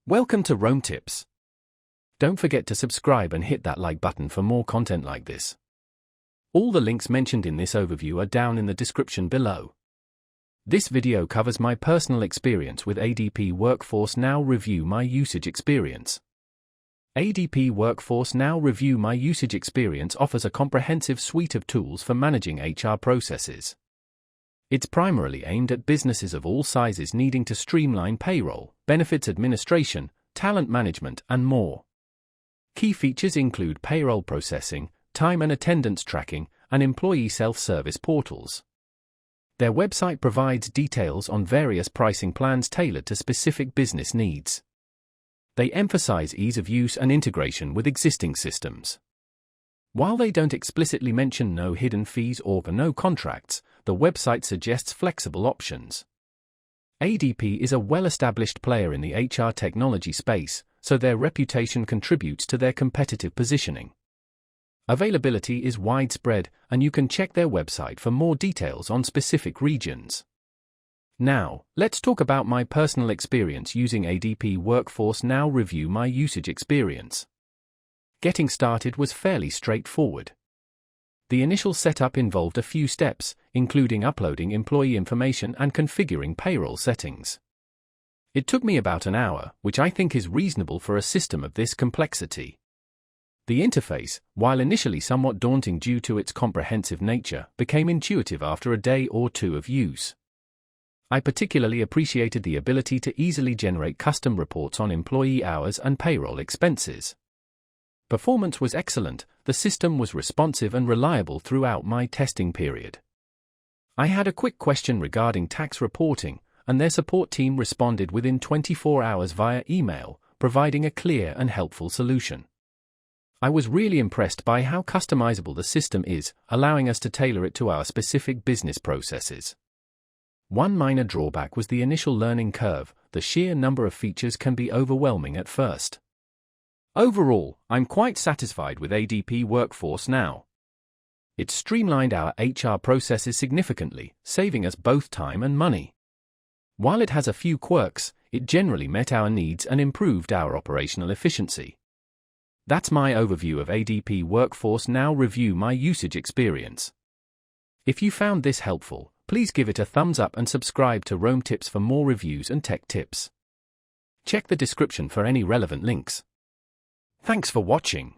Welcome to Rome Tips. Don't forget to subscribe and hit that like button for more content like this. All the links mentioned in this overview are down in the description below. This video covers my personal experience with ADP Workforce Now Review My Usage Experience. ADP Workforce Now Review My Usage Experience offers a comprehensive suite of tools for managing HR processes. It's primarily aimed at businesses of all sizes needing to streamline payroll, benefits administration, talent management, and more. Key features include payroll processing, time and attendance tracking, and employee self-service portals. Their website provides details on various pricing plans tailored to specific business needs. They emphasize ease of use and integration with existing systems. While they don't explicitly mention no hidden fees or no contracts, the website suggests flexible options. ADP is a well-established player in the HR technology space, so their reputation contributes to their competitive positioning. Availability is widespread, and you can check their website for more details on specific regions. Now, let's talk about my personal experience using ADP Workforce Now Review My Usage Experience. Getting started was fairly straightforward. The initial setup involved a few steps, including uploading employee information and configuring payroll settings. It took me about an hour, which I think is reasonable for a system of this complexity. The interface, while initially somewhat daunting due to its comprehensive nature, became intuitive after a day or two of use. I particularly appreciated the ability to easily generate custom reports on employee hours and payroll expenses. Performance was excellent, the system was responsive and reliable throughout my testing period. I had a quick question regarding tax reporting, and their support team responded within 24 hours via email, providing a clear and helpful solution. I was really impressed by how customizable the system is, allowing us to tailor it to our specific business processes. One minor drawback was the initial learning curve. The sheer number of features can be overwhelming at first. Overall, I'm quite satisfied with ADP Workforce Now. It streamlined our HR processes significantly, saving us both time and money. While it has a few quirks, it generally met our needs and improved our operational efficiency. That's my overview of ADP Workforce Now Review My Usage Experience. If you found this helpful, please give it a thumbs up and subscribe to Rome Tips for more reviews and tech tips. Check the description for any relevant links. Thanks for watching.